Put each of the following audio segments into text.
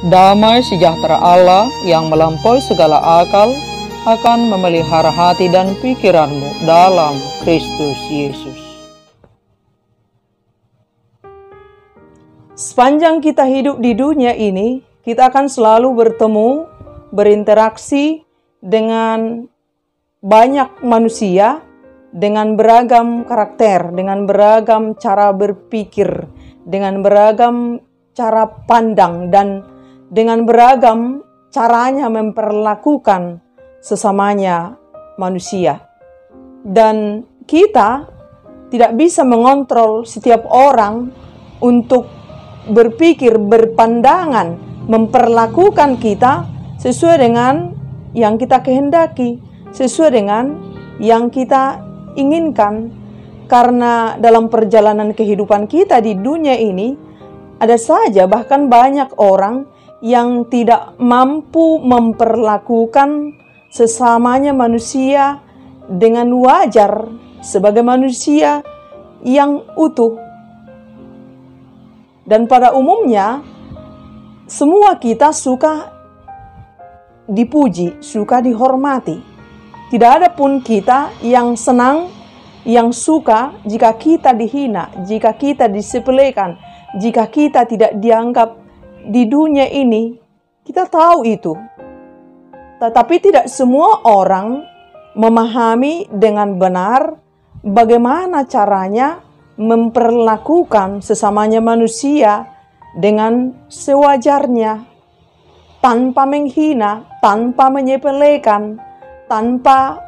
Damai sejahtera Allah yang melampaui segala akal akan memelihara hati dan pikiranmu dalam Kristus Yesus. Sepanjang kita hidup di dunia ini, kita akan selalu bertemu, berinteraksi dengan banyak manusia, dengan beragam karakter, dengan beragam cara berpikir, dengan beragam cara pandang, dan dengan beragam caranya memperlakukan sesamanya manusia. Dan kita tidak bisa mengontrol setiap orang untuk berpikir, berpandangan, memperlakukan kita sesuai dengan yang kita kehendaki, sesuai dengan yang kita inginkan. Karena dalam perjalanan kehidupan kita di dunia ini, ada saja bahkan banyak orang yang tidak mampu memperlakukan sesamanya manusia dengan wajar sebagai manusia yang utuh. Dan pada umumnya, semua kita suka dipuji, suka dihormati. Tidak ada pun kita yang senang, yang suka jika kita dihina, jika kita disepelekan, jika kita tidak dianggap di dunia ini. Kita tahu itu. Tetapi tidak semua orang memahami dengan benar bagaimana caranya memperlakukan sesamanya manusia dengan sewajarnya, tanpa menghina, tanpa menyepelekan, tanpa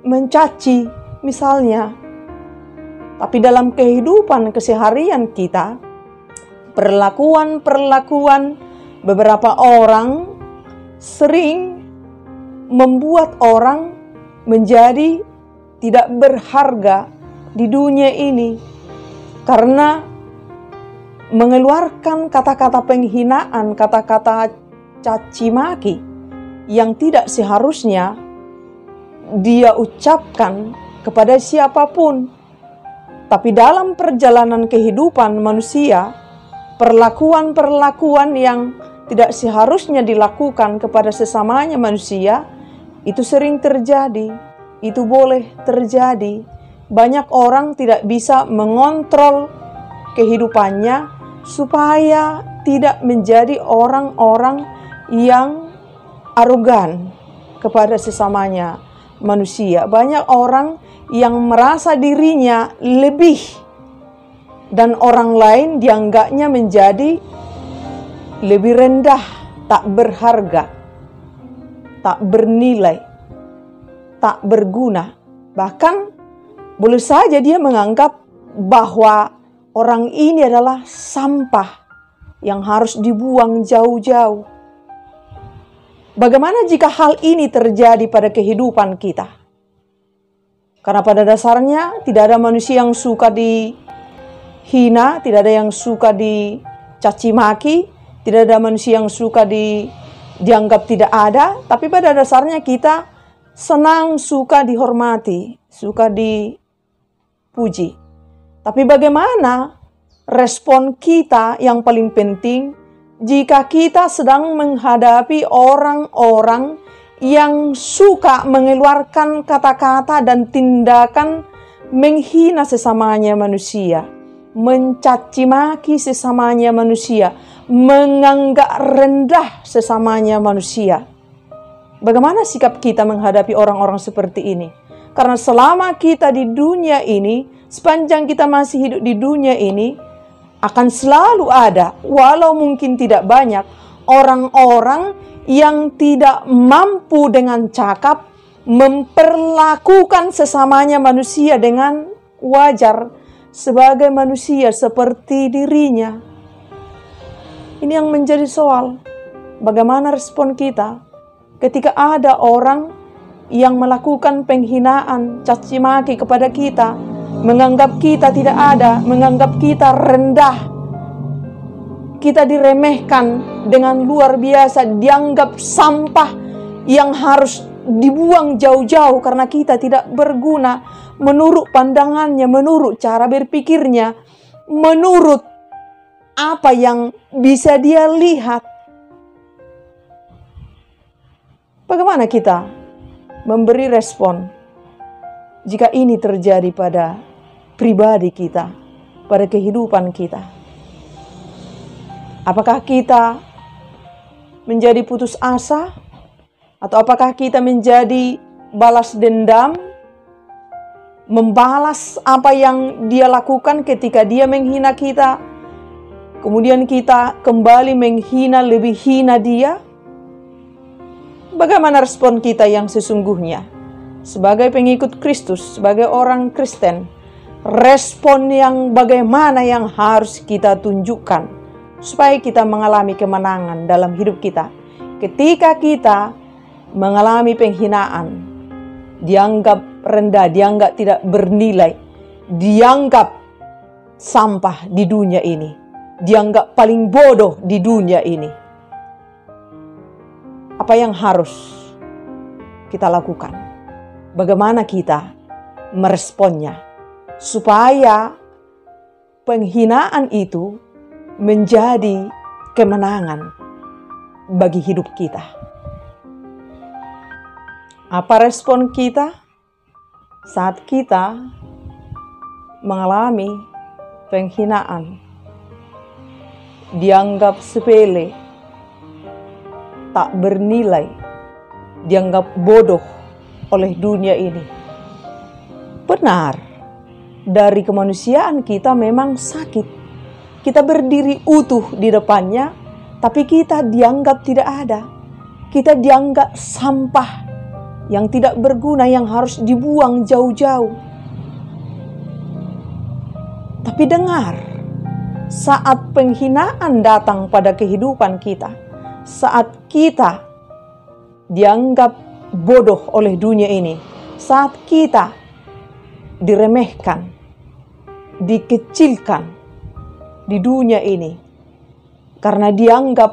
mencaci misalnya. Tapi dalam kehidupan keseharian kita, perlakuan beberapa orang sering membuat orang menjadi tidak berharga di dunia ini karena mengeluarkan kata-kata penghinaan, kata-kata caci maki yang tidak seharusnya dia ucapkan kepada siapapun. Tapi dalam perjalanan kehidupan manusia, perlakuan-perlakuan yang tidak seharusnya dilakukan kepada sesamanya manusia, itu sering terjadi, itu boleh terjadi. Banyak orang tidak bisa mengontrol kehidupannya supaya tidak menjadi orang-orang yang arogan kepada sesamanya manusia. Banyak orang yang merasa dirinya lebih dan orang lain dianggapnya menjadi lebih rendah, tak berharga, tak bernilai, tak berguna. Bahkan boleh saja dia menganggap bahwa orang ini adalah sampah yang harus dibuang jauh-jauh. Bagaimana jika hal ini terjadi pada kehidupan kita? Karena pada dasarnya tidak ada manusia yang suka dihina, tidak ada yang suka dicaci maki, tidak ada manusia yang suka dianggap tidak ada, tapi pada dasarnya kita senang, suka dihormati, suka dipuji. Tapi bagaimana respon kita yang paling penting jika kita sedang menghadapi orang-orang yang suka mengeluarkan kata-kata dan tindakan menghina sesamanya manusia, mencaci maki sesamanya manusia, menganggap rendah sesamanya manusia. Bagaimana sikap kita menghadapi orang-orang seperti ini? Karena selama kita di dunia ini, sepanjang kita masih hidup di dunia ini, akan selalu ada, walau mungkin tidak banyak, orang-orang yang tidak mampu dengan cakap memperlakukan sesamanya manusia dengan wajar sebagai manusia seperti dirinya. Ini yang menjadi soal. Bagaimana respon kita ketika ada orang yang melakukan penghinaan, caci maki kepada kita, menganggap kita tidak ada, menganggap kita rendah, kita diremehkan dengan luar biasa, dianggap sampah yang harus dibuang jauh-jauh karena kita tidak berguna menurut pandangannya, menurut cara berpikirnya, menurut apa yang bisa dia lihat. Bagaimana kita memberi respon jika ini terjadi pada pribadi kita, pada kehidupan kita? Apakah kita menjadi putus asa? Atau apakah kita menjadi balas dendam? Membalas apa yang dia lakukan ketika dia menghina kita, kemudian kita kembali menghina, lebih hina dia? Bagaimana respon kita yang sesungguhnya? Sebagai pengikut Kristus, sebagai orang Kristen, respon yang bagaimana yang harus kita tunjukkan supaya kita mengalami kemenangan dalam hidup kita? Ketika kita mengalami penghinaan, dianggap rendah, dianggap tidak bernilai, dianggap sampah di dunia ini, dianggap paling bodoh di dunia ini. Apa yang harus kita lakukan? Bagaimana kita meresponnya supaya penghinaan itu menjadi kemenangan bagi hidup kita? Apa respon kita saat kita mengalami penghinaan, dianggap sepele, tak bernilai, dianggap bodoh oleh dunia ini? Benar, dari kemanusiaan kita memang sakit. Kita berdiri utuh di depannya, tapi kita dianggap tidak ada. Kita dianggap sampah yang tidak berguna, yang harus dibuang jauh-jauh. Tapi dengar, saat penghinaan datang pada kehidupan kita, saat kita dianggap bodoh oleh dunia ini, saat kita diremehkan, dikecilkan di dunia ini karena dianggap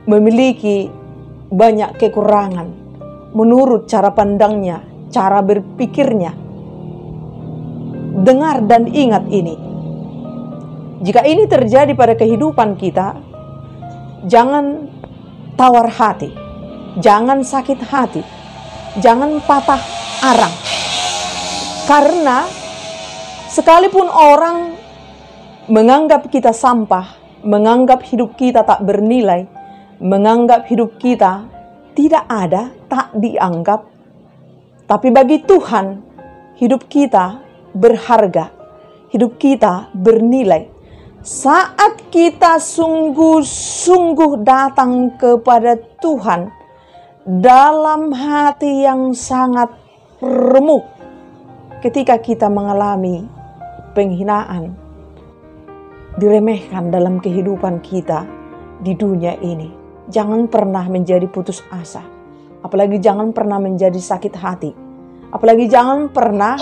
memiliki banyak kekurangan menurut cara pandangnya, cara berpikirnya. Dengar dan ingat ini. Jika ini terjadi pada kehidupan kita, jangan tawar hati, jangan sakit hati, jangan patah arang. Karena sekalipun orang menganggap kita sampah, menganggap hidup kita tak bernilai, menganggap hidup kita tidak ada, tak dianggap, tapi bagi Tuhan hidup kita berharga, hidup kita bernilai. Saat kita sungguh-sungguh datang kepada Tuhan dalam hati yang sangat remuk, ketika kita mengalami penghinaan, diremehkan dalam kehidupan kita di dunia ini, jangan pernah menjadi putus asa, apalagi jangan pernah menjadi sakit hati, apalagi jangan pernah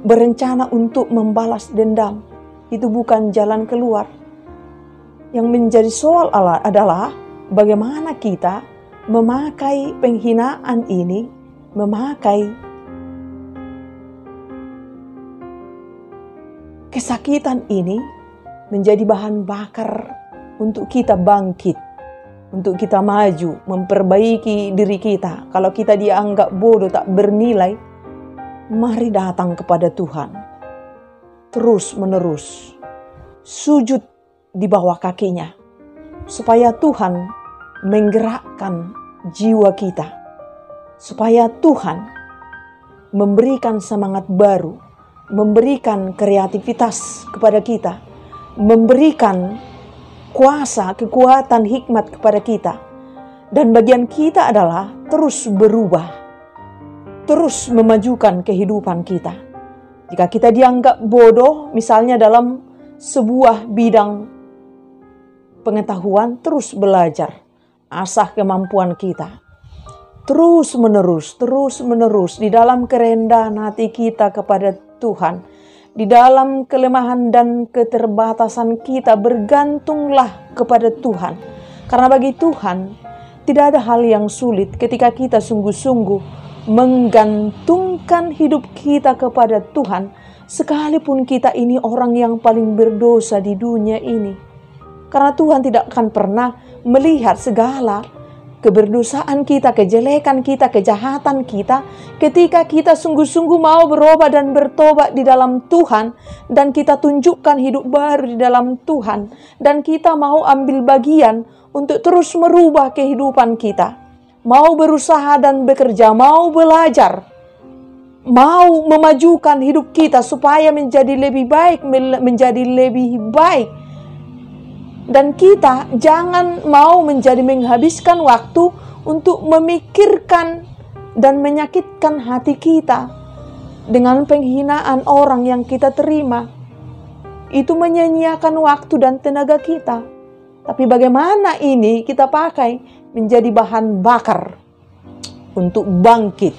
berencana untuk membalas dendam. Itu bukan jalan keluar. Yang menjadi soal adalah bagaimana kita memakai penghinaan ini, memakai kesakitan ini menjadi bahan bakar untuk kita bangkit, untuk kita maju, memperbaiki diri kita. Kalau kita dianggap bodoh, tak bernilai, mari datang kepada Tuhan. Terus menerus sujud di bawah kakinya, supaya Tuhan menggerakkan jiwa kita, supaya Tuhan memberikan semangat baru, memberikan kreativitas kepada kita, memberikan kuasa, kekuatan, hikmat kepada kita. Dan bagian kita adalah terus berubah, terus memajukan kehidupan kita. Jika kita dianggap bodoh, misalnya dalam sebuah bidang pengetahuan, terus belajar, asah kemampuan kita. Terus menerus di dalam kerendahan hati kita kepada Tuhan. Di dalam kelemahan dan keterbatasan kita, bergantunglah kepada Tuhan. Karena bagi Tuhan, tidak ada hal yang sulit ketika kita sungguh-sungguh menggantungkan hidup kita kepada Tuhan, sekalipun kita ini orang yang paling berdosa di dunia ini. Karena Tuhan tidak akan pernah melihat segala keberdosaan kita, kejelekan kita, kejahatan kita, ketika kita sungguh-sungguh mau berubah dan bertobat di dalam Tuhan, dan kita tunjukkan hidup baru di dalam Tuhan, dan kita mau ambil bagian untuk terus merubah kehidupan kita, mau berusaha dan bekerja, mau belajar, mau memajukan hidup kita supaya menjadi lebih baik, menjadi lebih baik. Dan kita jangan mau menghabiskan waktu untuk memikirkan dan menyakitkan hati kita dengan penghinaan orang yang kita terima. Itu menyia-nyiakan waktu dan tenaga kita. Tapi bagaimana ini kita pakai menjadi bahan bakar untuk bangkit,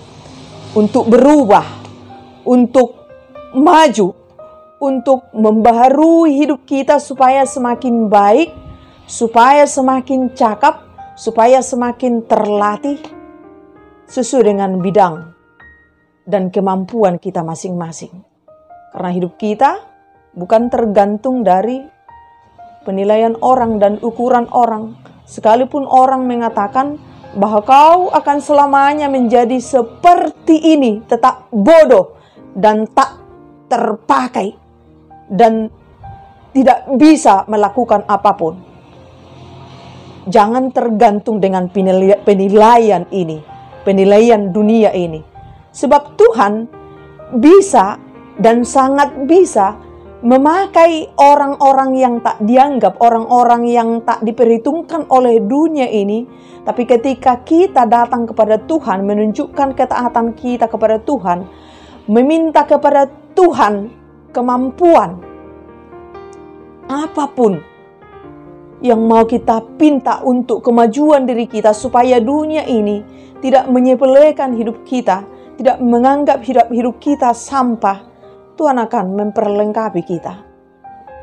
untuk berubah, untuk maju, untuk membaharui hidup kita supaya semakin baik, supaya semakin cakap, supaya semakin terlatih sesuai dengan bidang dan kemampuan kita masing-masing. Karena hidup kita bukan tergantung dari penilaian orang dan ukuran orang. Sekalipun orang mengatakan bahwa kau akan selamanya menjadi seperti ini, tetap bodoh dan tak terpakai dan tidak bisa melakukan apapun. Jangan tergantung dengan penilaian ini, penilaian dunia ini. Sebab Tuhan bisa dan sangat bisa memakai orang-orang yang tak dianggap, orang-orang yang tak diperhitungkan oleh dunia ini. Tapi ketika kita datang kepada Tuhan, menunjukkan ketaatan kita kepada Tuhan, meminta kepada Tuhan kemampuan, apapun yang mau kita pinta untuk kemajuan diri kita, supaya dunia ini tidak menyepelekan hidup kita, tidak menganggap hidup kita sampah, Tuhan akan memperlengkapi kita.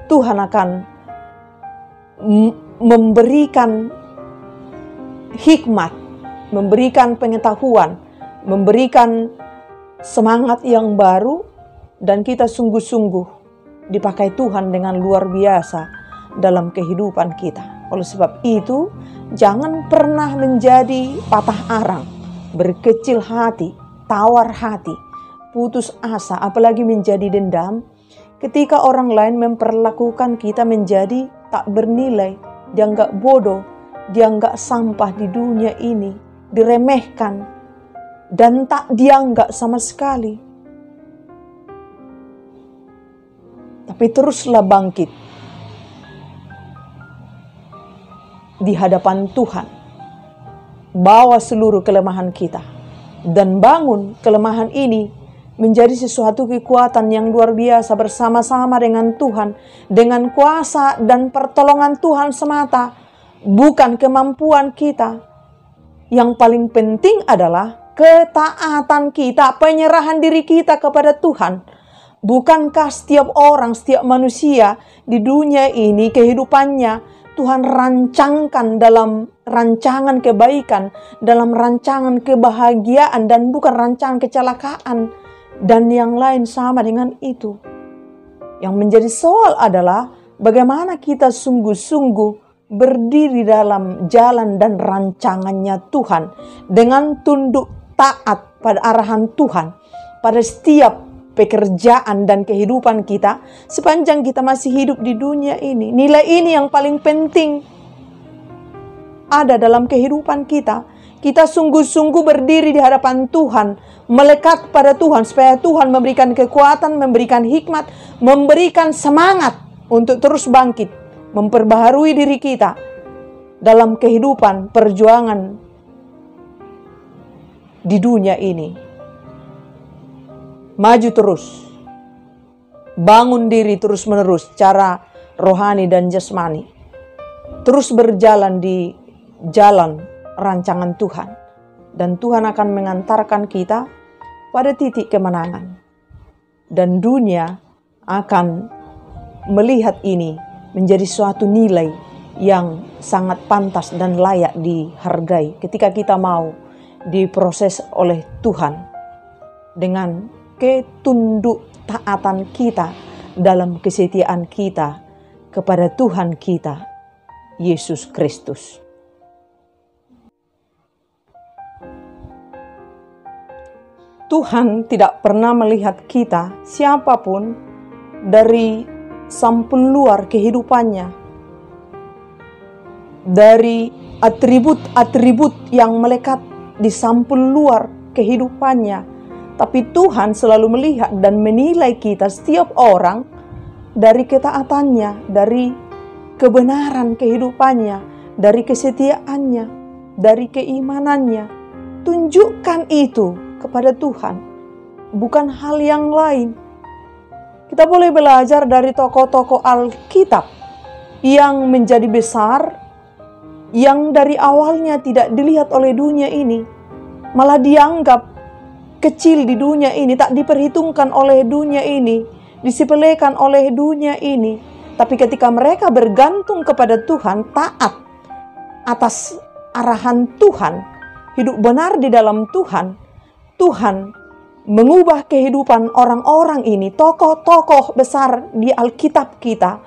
Tuhan akan memberikan hikmat, memberikan pengetahuan, memberikan semangat yang baru, dan kita sungguh-sungguh dipakai Tuhan dengan luar biasa dalam kehidupan kita. Oleh sebab itu, jangan pernah menjadi patah arang, berkecil hati, tawar hati, putus asa, apalagi menjadi dendam ketika orang lain memperlakukan kita menjadi tak bernilai, dianggap bodoh, dianggap sampah di dunia ini, diremehkan, dan tak dianggap sama sekali. Tapi teruslah bangkit di hadapan Tuhan. Bawa seluruh kelemahan kita dan bangun kelemahan ini menjadi sesuatu kekuatan yang luar biasa bersama-sama dengan Tuhan, dengan kuasa dan pertolongan Tuhan semata, bukan kemampuan kita. Yang paling penting adalah ketaatan kita, penyerahan diri kita kepada Tuhan. Bukankah setiap orang, setiap manusia di dunia ini kehidupannya Tuhan rancangkan dalam rancangan kebaikan, dalam rancangan kebahagiaan, dan bukan rancangan kecelakaan dan yang lain sama dengan itu. Yang menjadi soal adalah bagaimana kita sungguh-sungguh berdiri dalam jalan dan rancangannya Tuhan dengan tunduk taat pada arahan Tuhan pada setiap pekerjaan dan kehidupan kita sepanjang kita masih hidup di dunia ini. Nilai ini yang paling penting ada dalam kehidupan kita. Kita sungguh-sungguh berdiri di hadapan Tuhan, melekat pada Tuhan supaya Tuhan memberikan kekuatan, memberikan hikmat, memberikan semangat untuk terus bangkit, memperbaharui diri kita dalam kehidupan perjuangan di dunia ini. Maju terus, bangun diri terus-menerus secara rohani dan jasmani. Terus berjalan di jalan rancangan Tuhan. Dan Tuhan akan mengantarkan kita pada titik kemenangan. Dan dunia akan melihat ini menjadi suatu nilai yang sangat pantas dan layak dihargai ketika kita mau diproses oleh Tuhan dengan ketunduk ketaatan kita, dalam kesetiaan kita kepada Tuhan kita, Yesus Kristus. Tuhan tidak pernah melihat kita, siapapun, dari sampul luar kehidupannya, dari atribut-atribut yang melekat di sampul luar kehidupannya. Tapi Tuhan selalu melihat dan menilai kita, setiap orang, dari ketaatannya, dari kebenaran kehidupannya, dari kesetiaannya, dari keimanannya. Tunjukkan itu kepada Tuhan, bukan hal yang lain. Kita boleh belajar dari tokoh-tokoh Alkitab yang menjadi besar, yang dari awalnya tidak dilihat oleh dunia ini, malah dianggap kecil di dunia ini, tak diperhitungkan oleh dunia ini, disepelekan oleh dunia ini. Tapi ketika mereka bergantung kepada Tuhan, taat atas arahan Tuhan, hidup benar di dalam Tuhan, Tuhan mengubah kehidupan orang-orang ini, tokoh-tokoh besar di Alkitab kita,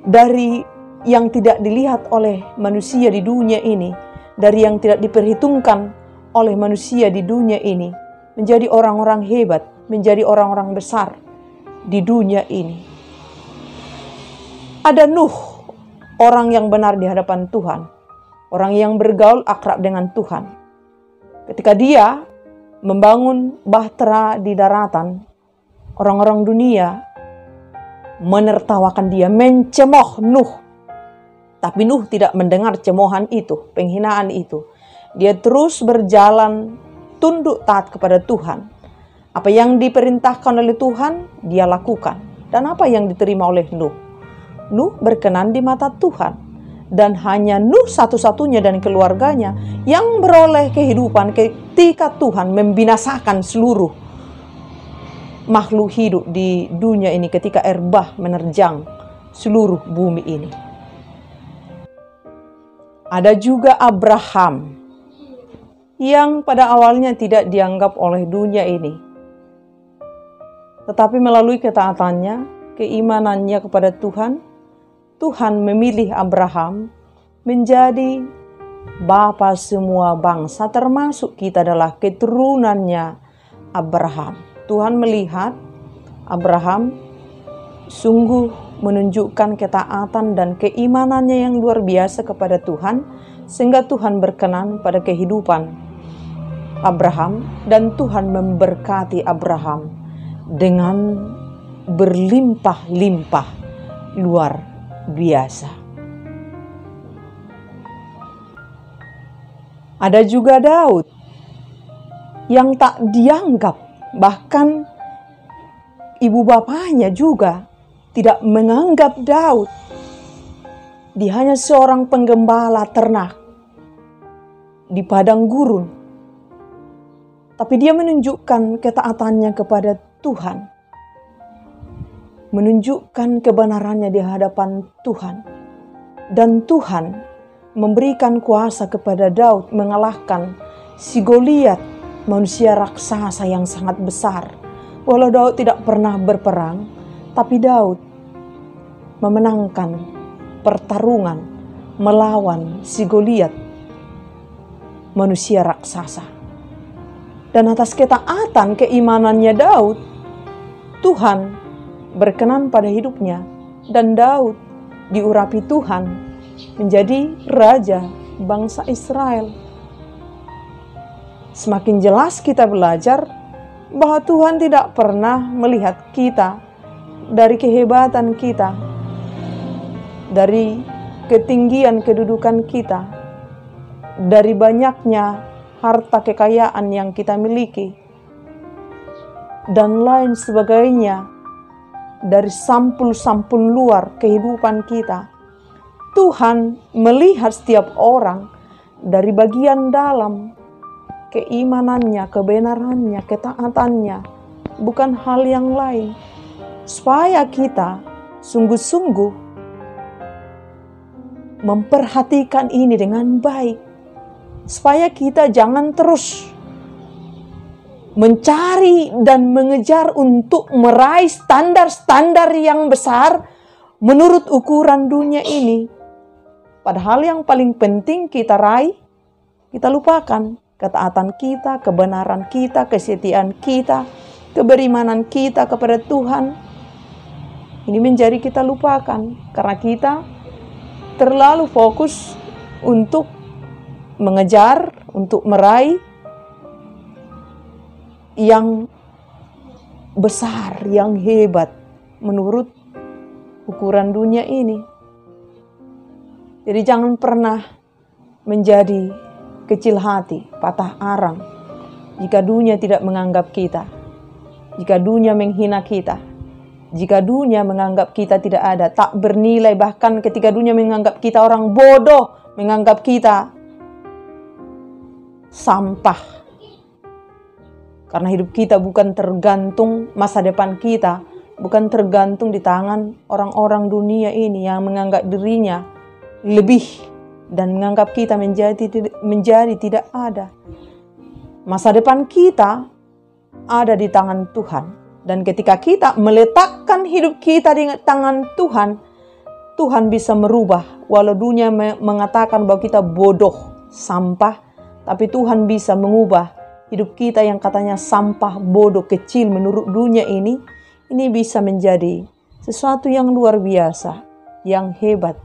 dari yang tidak dilihat oleh manusia di dunia ini, dari yang tidak diperhitungkan oleh manusia di dunia ini, menjadi orang-orang hebat, menjadi orang-orang besar di dunia ini. Ada Nuh, orang yang benar di hadapan Tuhan, orang yang bergaul akrab dengan Tuhan. Ketika dia membangun bahtera di daratan, orang-orang dunia menertawakan dia, mencemooh Nuh. Tapi Nuh tidak mendengar cemoohan itu, penghinaan itu. Dia terus berjalan tunduk taat kepada Tuhan. Apa yang diperintahkan oleh Tuhan, dia lakukan. Dan apa yang diterima oleh Nuh? Nuh berkenan di mata Tuhan. Dan hanya Nuh satu-satunya dan keluarganya yang beroleh kehidupan ketika Tuhan membinasakan seluruh makhluk hidup di dunia ini ketika air bah menerjang seluruh bumi ini. Ada juga Abraham yang pada awalnya tidak dianggap oleh dunia ini. Tetapi melalui ketaatannya, keimanannya kepada Tuhan, Tuhan memilih Abraham menjadi bapa semua bangsa, termasuk kita adalah keturunannya Abraham. Tuhan melihat Abraham sungguh menunjukkan ketaatan dan keimanannya yang luar biasa kepada Tuhan, sehingga Tuhan berkenan pada kehidupan Abraham, dan Tuhan memberkati Abraham dengan berlimpah-limpah luar biasa. Ada juga Daud yang tak dianggap, bahkan ibu bapanya juga tidak menganggap Daud. Dia hanya seorang penggembala ternak di padang gurun. Tapi dia menunjukkan ketaatannya kepada Tuhan, menunjukkan kebenarannya di hadapan Tuhan. Dan Tuhan memberikan kuasa kepada Daud mengalahkan si Goliat, manusia raksasa yang sangat besar. Walau Daud tidak pernah berperang, tapi Daud memenangkan pertarungan melawan si Goliat, manusia raksasa. Dan atas ketaatan keimanannya Daud, Tuhan berkenan pada hidupnya, dan Daud diurapi Tuhan menjadi raja bangsa Israel. Semakin jelas kita belajar bahwa Tuhan tidak pernah melihat kita dari kehebatan kita, dari ketinggian kedudukan kita, dari banyaknya harta kekayaan yang kita miliki, dan lain sebagainya. Dari sampul-sampul luar kehidupan kita, Tuhan melihat setiap orang dari bagian dalam keimanannya, kebenarannya, ketaatannya, bukan hal yang lain. Supaya kita sungguh-sungguh memperhatikan ini dengan baik. Supaya kita jangan terus mencari dan mengejar untuk meraih standar-standar yang besar menurut ukuran dunia ini. Padahal yang paling penting kita raih, kita lupakan ketaatan kita, kebenaran kita, kesetiaan kita, keberimanan kita kepada Tuhan. Ini menjadi kita lupakan karena kita terlalu fokus untuk mengejar, untuk meraih yang besar, yang hebat menurut ukuran dunia ini. Jadi jangan pernah menjadi kecil hati, patah arang jika dunia tidak menganggap kita, jika dunia menghina kita, jika dunia menganggap kita tidak ada, tak bernilai, bahkan ketika dunia menganggap kita orang bodoh, menganggap kita sampah. Karena hidup kita bukan tergantung, masa depan kita bukan tergantung di tangan orang-orang dunia ini yang menganggap dirinya lebih dan menganggap kita menjadi tidak ada. Masa depan kita ada di tangan Tuhan. Dan ketika kita meletakkan hidup kita di tangan Tuhan, Tuhan bisa merubah. Walau dunia mengatakan bahwa kita bodoh, sampah, tapi Tuhan bisa mengubah hidup kita yang katanya sampah, bodoh, kecil menurut dunia ini bisa menjadi sesuatu yang luar biasa, yang hebat,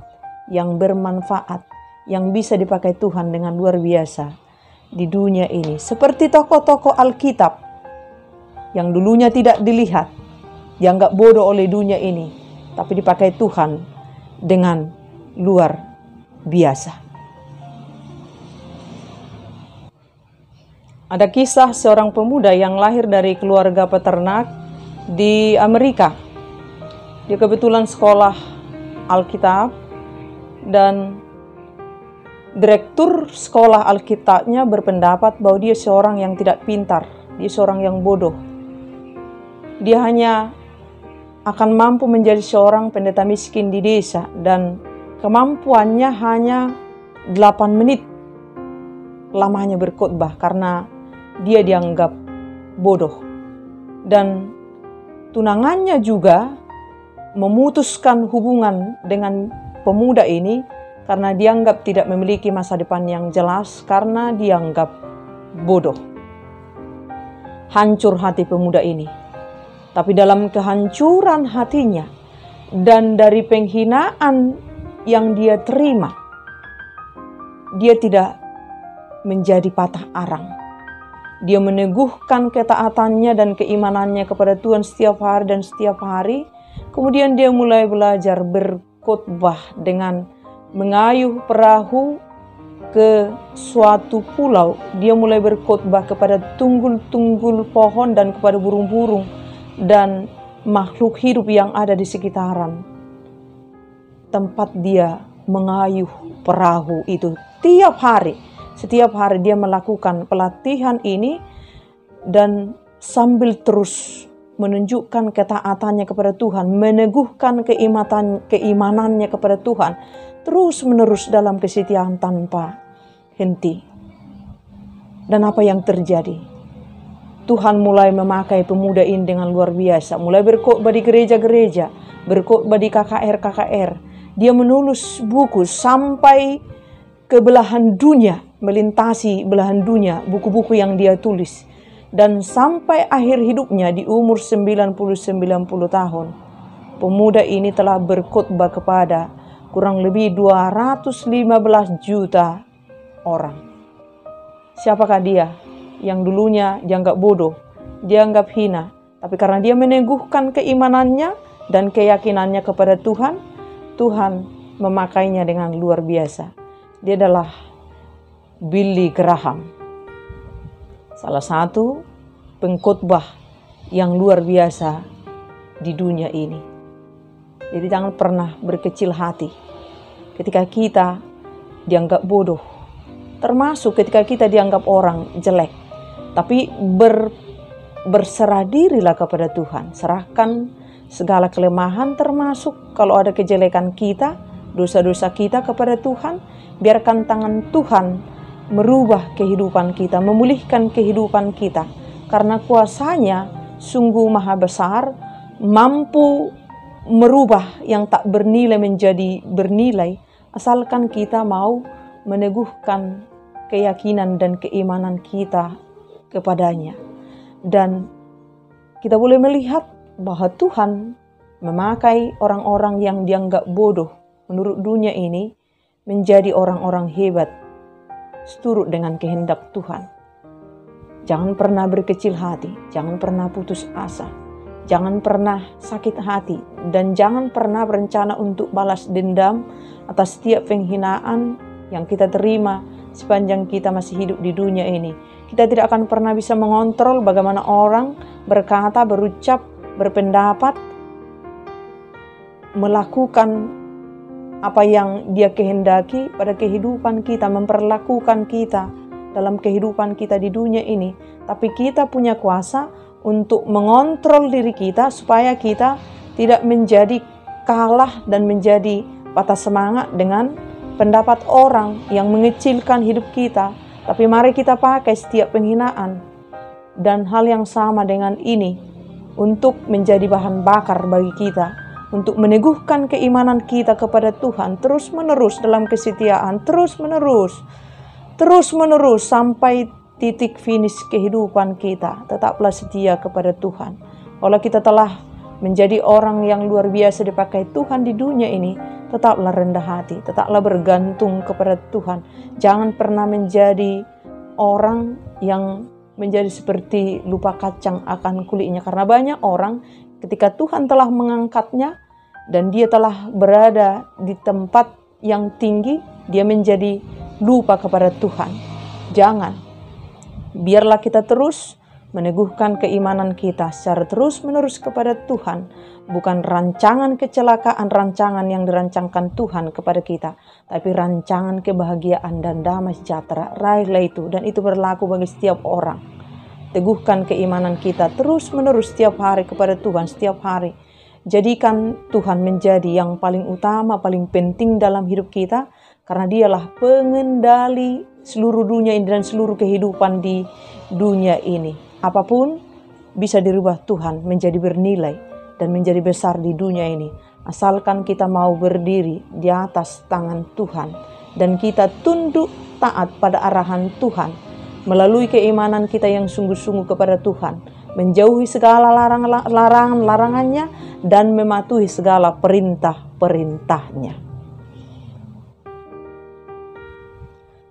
yang bermanfaat, yang bisa dipakai Tuhan dengan luar biasa di dunia ini. Seperti tokoh-tokoh Alkitab yang dulunya tidak dilihat, dianggap bodoh oleh dunia ini, tapi dipakai Tuhan dengan luar biasa. Ada kisah seorang pemuda yang lahir dari keluarga peternak di Amerika. Dia kebetulan sekolah Alkitab dan direktur sekolah Alkitabnya berpendapat bahwa dia seorang yang tidak pintar, dia seorang yang bodoh. Dia hanya akan mampu menjadi seorang pendeta miskin di desa dan kemampuannya hanya 8 menit lamanya berkhotbah karena dia dianggap bodoh. Dan tunangannya juga memutuskan hubungan dengan pemuda ini karena dianggap tidak memiliki masa depan yang jelas karena dianggap bodoh. Hancur hati pemuda ini. Tapi dalam kehancuran hatinya dan dari penghinaan yang dia terima, dia tidak menjadi patah arang. Dia meneguhkan ketaatannya dan keimanannya kepada Tuhan setiap hari dan setiap hari. Kemudian dia mulai belajar berkhotbah dengan mengayuh perahu ke suatu pulau. Dia mulai berkhotbah kepada tunggul-tunggul pohon dan kepada burung-burung dan makhluk hidup yang ada di sekitaran tempat dia mengayuh perahu itu tiap hari. Setiap hari dia melakukan pelatihan ini dan sambil terus menunjukkan ketaatannya kepada Tuhan, meneguhkan keimanannya kepada Tuhan, terus menerus dalam kesetiaan tanpa henti. Dan apa yang terjadi? Tuhan mulai memakai pemuda ini dengan luar biasa, mulai berkhotbah di gereja-gereja, berkhotbah di KKR. Dia menulis buku sampai ke belahan dunia, melintasi belahan dunia, buku-buku yang dia tulis. Dan sampai akhir hidupnya di umur 90 tahun, pemuda ini telah berkhotbah kepada kurang lebih 215 juta orang. Siapakah dia? Yang dulunya dianggap bodoh, dianggap hina. Tapi karena dia meneguhkan keimanannya dan keyakinannya kepada Tuhan, Tuhan memakainya dengan luar biasa. Dia adalah Billy Graham, salah satu pengkhotbah yang luar biasa di dunia ini. Jadi jangan pernah berkecil hati ketika kita dianggap bodoh, termasuk ketika kita dianggap orang jelek. Tapi berserah dirilah kepada Tuhan. Serahkan segala kelemahan termasuk kalau ada kejelekan kita, dosa-dosa kita kepada Tuhan. Biarkan tangan Tuhan merubah kehidupan kita, memulihkan kehidupan kita. karena kuasanya sungguh maha besar, mampu merubah yang tak bernilai menjadi bernilai, asalkan kita mau meneguhkan keyakinan dan keimanan kita kepadanya. Dan kita boleh melihat bahwa Tuhan memakai orang-orang yang dianggap bodoh menurut dunia ini menjadi orang-orang hebat, seturut dengan kehendak Tuhan. Jangan pernah berkecil hati, jangan pernah putus asa, jangan pernah sakit hati, dan jangan pernah berencana untuk balas dendam atas setiap penghinaan yang kita terima sepanjang kita masih hidup di dunia ini. Kita tidak akan pernah bisa mengontrol bagaimana orang berkata, berucap, berpendapat, melakukan apa yang dia kehendaki pada kehidupan kita, memperlakukan kita dalam kehidupan kita di dunia ini. Tapi kita punya kuasa untuk mengontrol diri kita supaya kita tidak menjadi kalah dan menjadi patah semangat dengan pendapat orang yang mengecilkan hidup kita. Tapi mari kita pakai setiap penghinaan dan hal yang sama dengan ini untuk menjadi bahan bakar bagi kita, untuk meneguhkan keimanan kita kepada Tuhan terus menerus dalam kesetiaan, terus menerus sampai titik finish kehidupan kita. Tetaplah setia kepada Tuhan. Kalau kita telah menjadi orang yang luar biasa dipakai Tuhan di dunia ini, tetaplah rendah hati, tetaplah bergantung kepada Tuhan. Jangan pernah menjadi orang yang menjadi seperti lupa kacang akan kulitnya. Karena banyak orang ketika Tuhan telah mengangkatnya dan dia telah berada di tempat yang tinggi, dia menjadi lupa kepada Tuhan. Jangan. Biarlah kita terus meneguhkan keimanan kita secara terus-menerus kepada Tuhan. Bukan rancangan kecelakaan, rancangan yang dirancangkan Tuhan kepada kita, tapi rancangan kebahagiaan dan damai sejahtera. Raihlah itu, dan itu berlaku bagi setiap orang. Teguhkan keimanan kita terus-menerus setiap hari kepada Tuhan, setiap hari. Jadikan Tuhan menjadi yang paling utama, paling penting dalam hidup kita, karena dialah pengendali seluruh dunia ini dan seluruh kehidupan di dunia ini. Apapun bisa dirubah Tuhan menjadi bernilai dan menjadi besar di dunia ini. Asalkan kita mau berdiri di atas tangan Tuhan dan kita tunduk taat pada arahan Tuhan melalui keimanan kita yang sungguh-sungguh kepada Tuhan, menjauhi segala larangan-larangannya dan mematuhi segala perintah-perintahnya.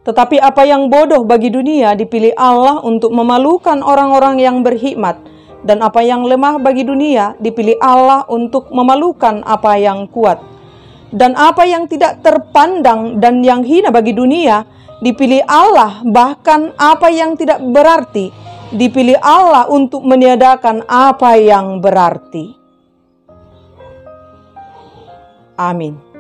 Tetapi apa yang bodoh bagi dunia dipilih Allah untuk memalukan orang-orang yang berhikmat, dan apa yang lemah bagi dunia dipilih Allah untuk memalukan apa yang kuat. Dan apa yang tidak terpandang dan yang hina bagi dunia dipilih Allah, bahkan apa yang tidak berarti dipilih Allah untuk meniadakan apa yang berarti. Amin.